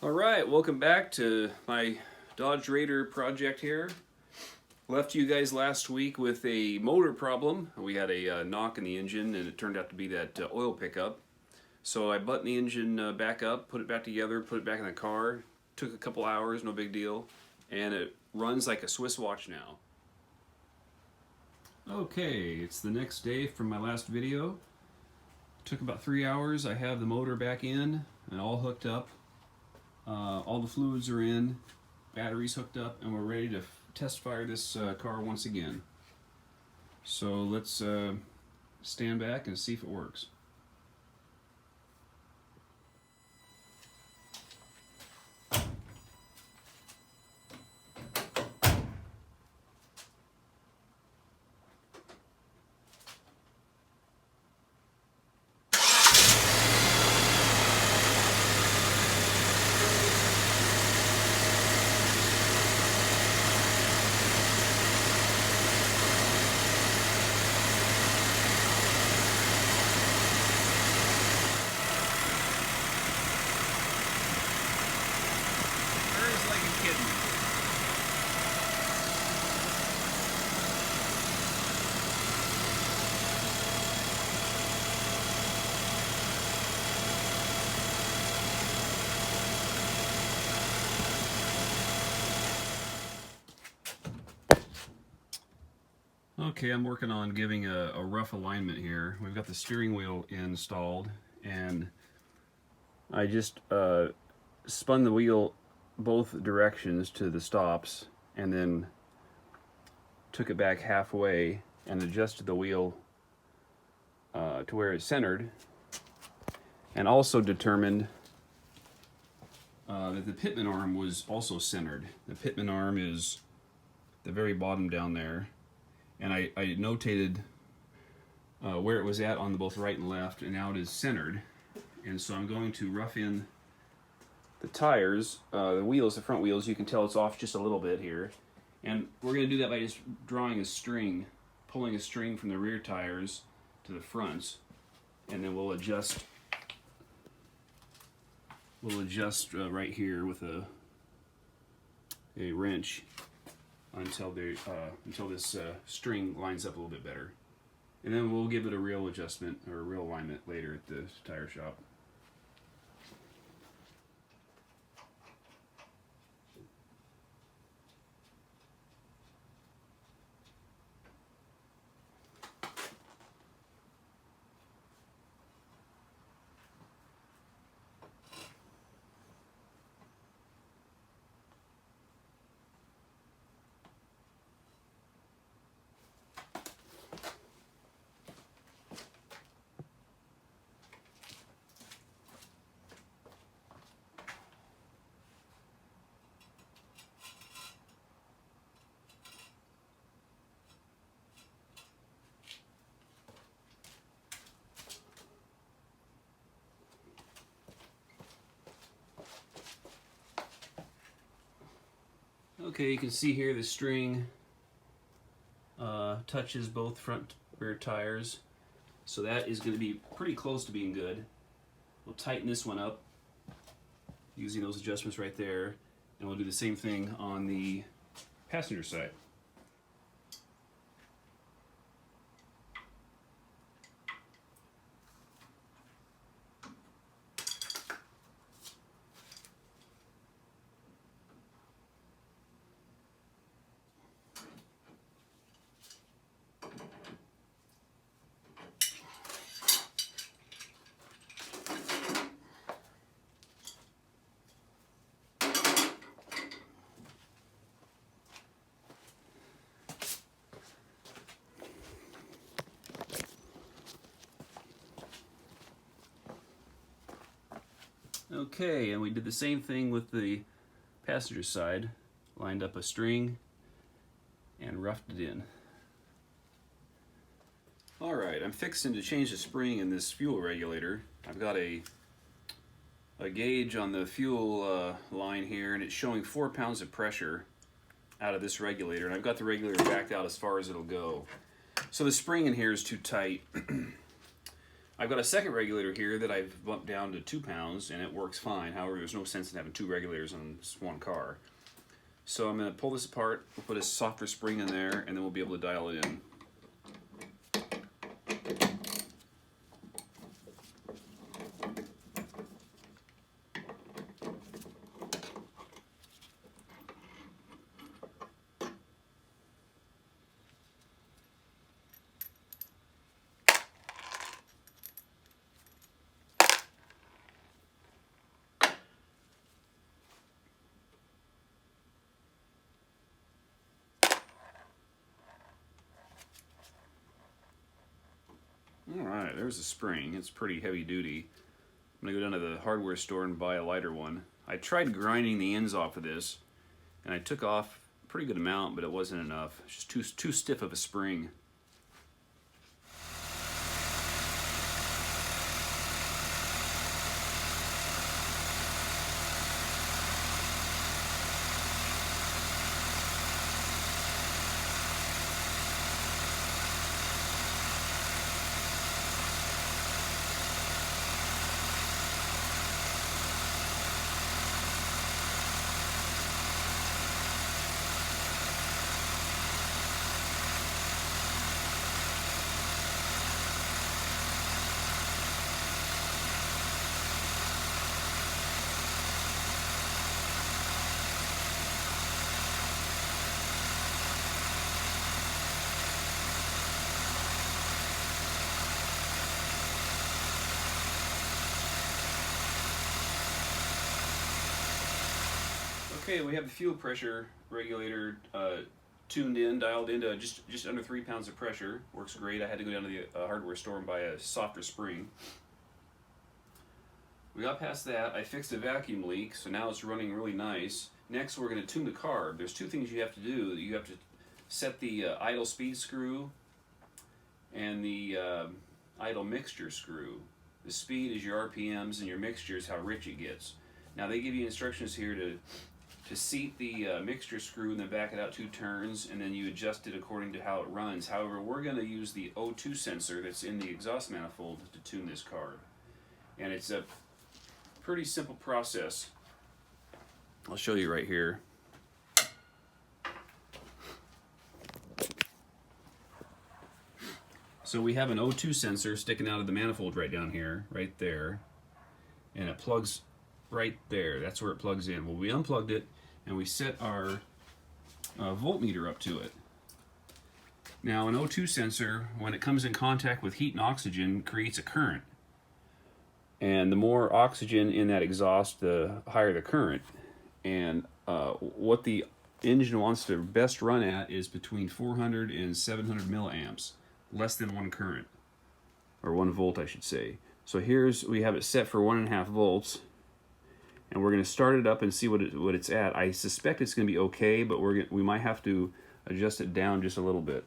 Alright, welcome back to my Dodge Raider project here. Left you guys last week with a motor problem. We had a knock in the engine and it turned out to be that oil pickup. So I buttoned the engine back up, put it back together, put it back in the car. Took a couple hours, no big deal. And it runs like a Swiss watch now. Okay, it's the next day from my last video. Took about 3 hours. I have the motor back in and all hooked up. All the fluids are in, batteries hooked up, and we're ready to test fire this car once again. So let's stand back and see if it works. Like a kitten. Okay, I'm working on giving a rough alignment here. We've got the steering wheel installed, and I just spun the wheel both directions to the stops and then took it back halfway and adjusted the wheel to where it's centered, and also determined that the pitman arm was also centered. The pitman arm is the very bottom down there, and I notated where it was at on the both right and left, and now it is centered. And so I'm going to rough in the tires, the wheels, the front wheels. You can tell it's off just a little bit here. And we're going to do that by just drawing a string, pulling a string from the rear tires to the fronts, and then we'll adjust right here with a wrench until this string lines up a little bit better. And then we'll give it a real adjustment or a real alignment later at the tire shop. Okay, you can see here the string touches both front rear tires, so that is going to be pretty close to being good. We'll tighten this one up using those adjustments right there, and we'll do the same thing on the passenger side. Okay, and we did the same thing with the passenger side. Lined up a string and roughed it in. Alright, I'm fixing to change the spring in this fuel regulator. I've got a gauge on the fuel line here, and it's showing 4 pounds of pressure out of this regulator, and I've got the regulator backed out as far as it'll go. So the spring in here is too tight. I've got a second regulator here that I've bumped down to 2 pounds, and it works fine. However, there's no sense in having 2 regulators on this one car. So I'm going to pull this apart, we'll put a softer spring in there, and then we'll be able to dial it in. Alright, there's a spring. It's pretty heavy duty. I'm going to go down to the hardware store and buy a lighter one. I tried grinding the ends off of this, and I took off a pretty good amount, but it wasn't enough. It's just too stiff of a spring. Okay, we have the fuel pressure regulator tuned in, dialed into just under 3 pounds of pressure. Works great. I had to go down to the hardware store and buy a softer spring. We got past that. I fixed a vacuum leak, so now it's running really nice. Next, we're going to tune the carb. There's 2 things you have to do. You have to set the idle speed screw and the idle mixture screw. The speed is your RPMs, and your mixture is how rich it gets. Now, they give you instructions here to seat the mixture screw and then back it out 2 turns, and then you adjust it according to how it runs. However, we're going to use the O2 sensor that's in the exhaust manifold to tune this carb. And it's a pretty simple process. I'll show you right here. So we have an O2 sensor sticking out of the manifold right down here, right there, and it plugs right there. That's where it plugs in. Well, we unplugged it and we set our voltmeter up to it. Now, an O2 sensor, when it comes in contact with heat and oxygen, creates a current. And the more oxygen in that exhaust, the higher the current. And what the engine wants to best run at is between 400 and 700 milliamps, less than 1 current, or 1 volt, I should say. So we have it set for 1.5 volts. And we're going to start it up and see what it's at. I suspect it's going to be okay, but we might have to adjust it down just a little bit.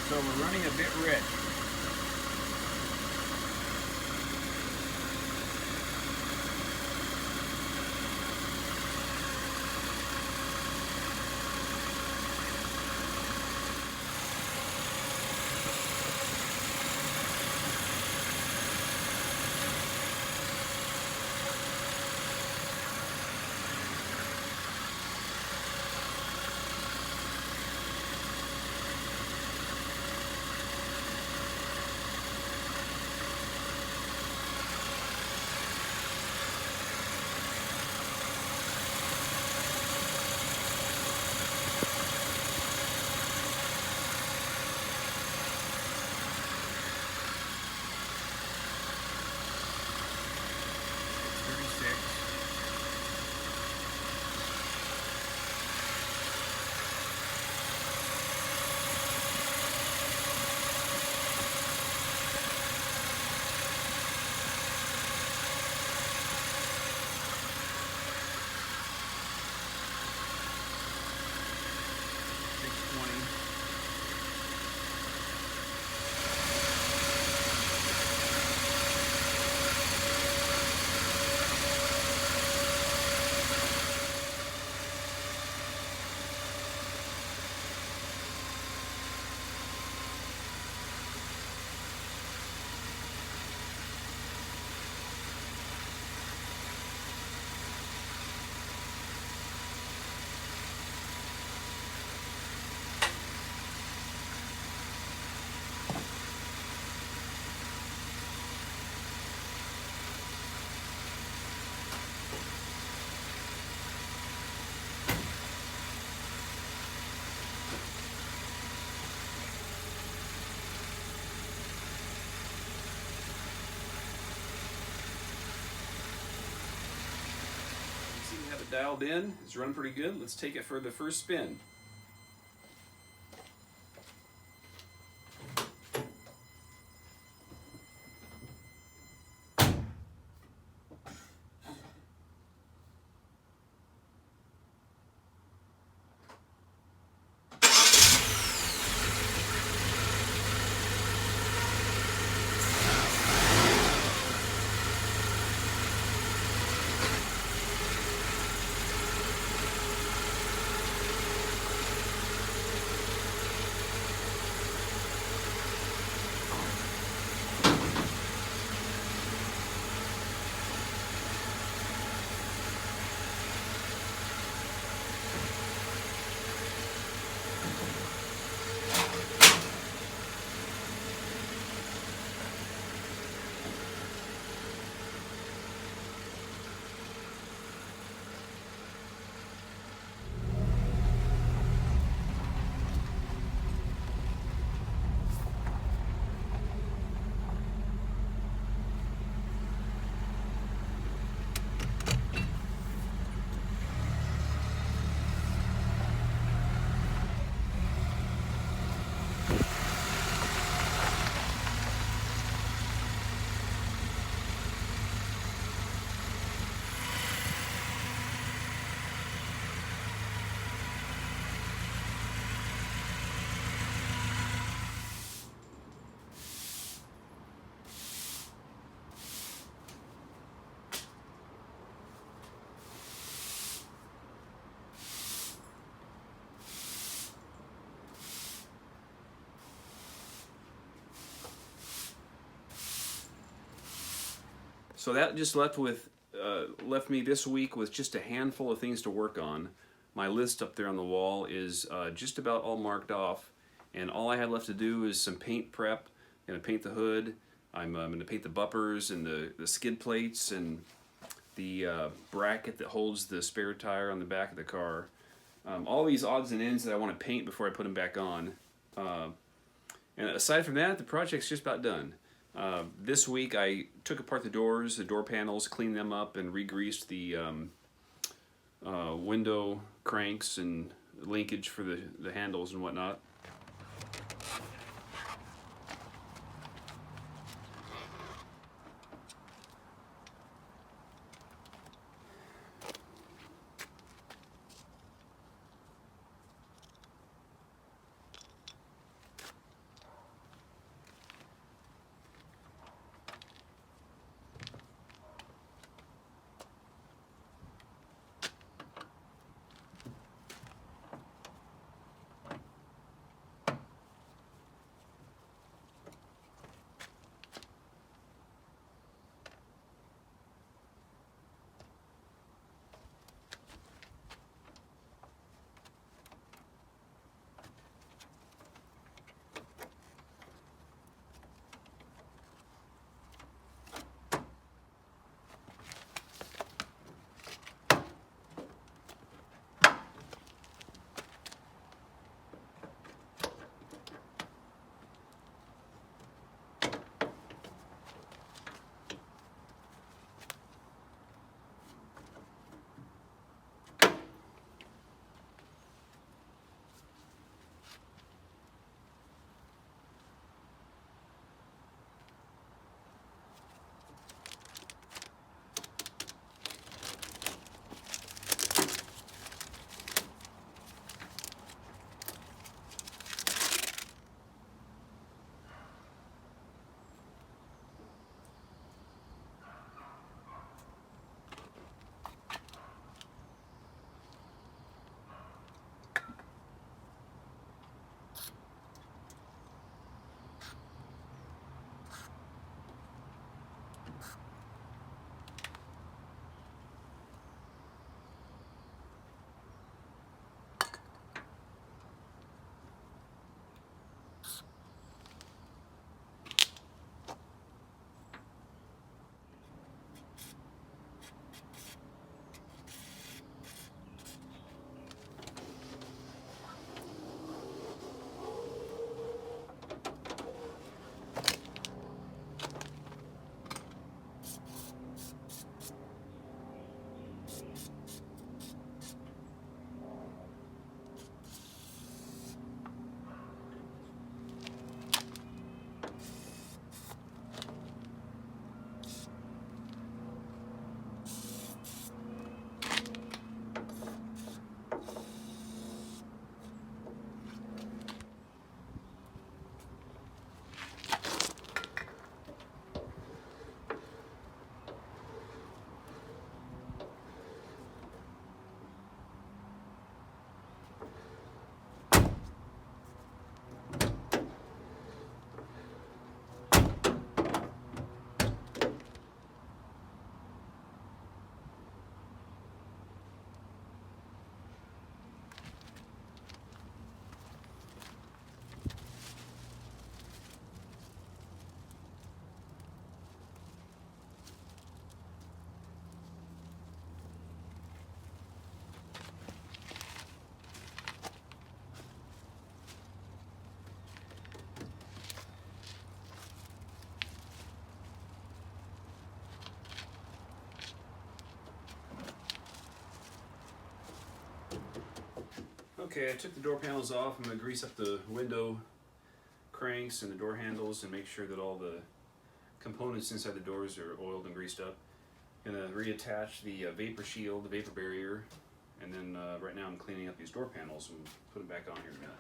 So we're running a bit rich. dialed in. It's running pretty good. Let's take it for the first spin. So that just left me this week with just a handful of things to work on. My list up there on the wall is just about all marked off, and all I have left to do is some paint prep. I'm going to paint the hood. I'm going to paint the bumpers and the skid plates and the bracket that holds the spare tire on the back of the car. All these odds and ends that I want to paint before I put them back on. And aside from that, the project's just about done. This week I took apart the doors, the door panels, cleaned them up, and re-greased the window cranks and linkage for the handles and whatnot. Okay, I took the door panels off. I'm going to grease up the window cranks and the door handles and make sure that all the components inside the doors are oiled and greased up. I'm going to reattach the vapor shield, the vapor barrier, and then right now I'm cleaning up these door panels and put them back on here in a minute.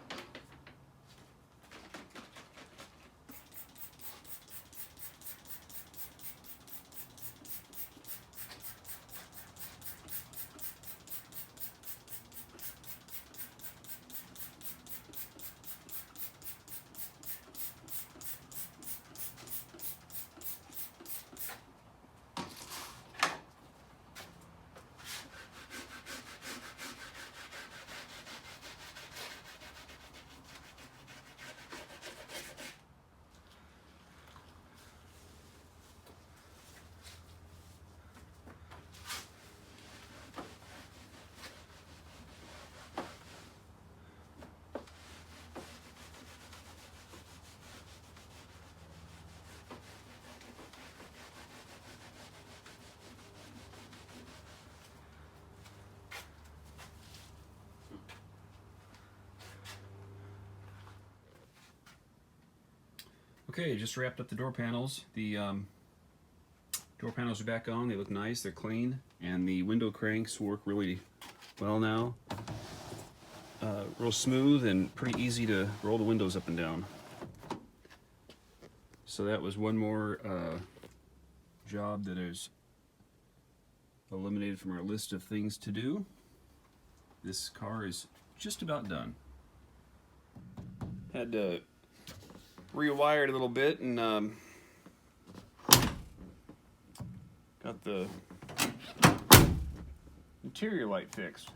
Okay, just wrapped up the door panels. The door panels are back on. They look nice. They're clean, and the window cranks work really well now. Real smooth and pretty easy to roll the windows up and down. So that was one more job that is eliminated from our list of things to do. This car is just about done. Had to rewire it a little bit and got the interior light fixed.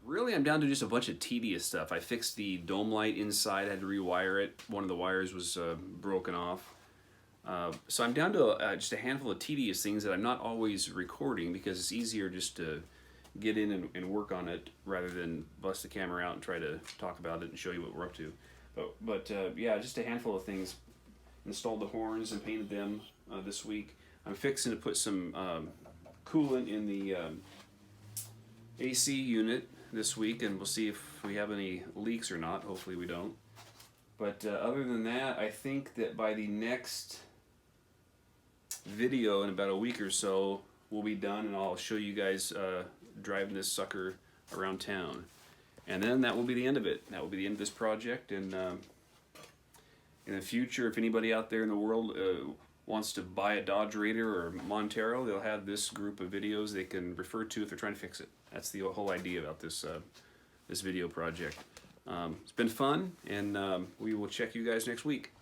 Really, I'm down to just a bunch of tedious stuff. I fixed the dome light inside. I had to rewire it. One of the wires was broken off. So I'm down to just a handful of tedious things that I'm not always recording because it's easier just to get in and work on it rather than bust the camera out and try to talk about it and show you what we're up to. But yeah, just a handful of things. Installed the horns and painted them this week. I'm fixing to put some coolant in the AC unit this week, and we'll see if we have any leaks or not. Hopefully we don't. But other than that, I think that by the next video in about a week or so, we'll be done, and I'll show you guys driving this sucker around town. And then that will be the end of it. That will be the end of this project. And in the future, if anybody out there in the world wants to buy a Dodge Raider or Montero, they'll have this group of videos they can refer to if they're trying to fix it. That's the whole idea about this this video project. It's been fun, and we will check you guys next week.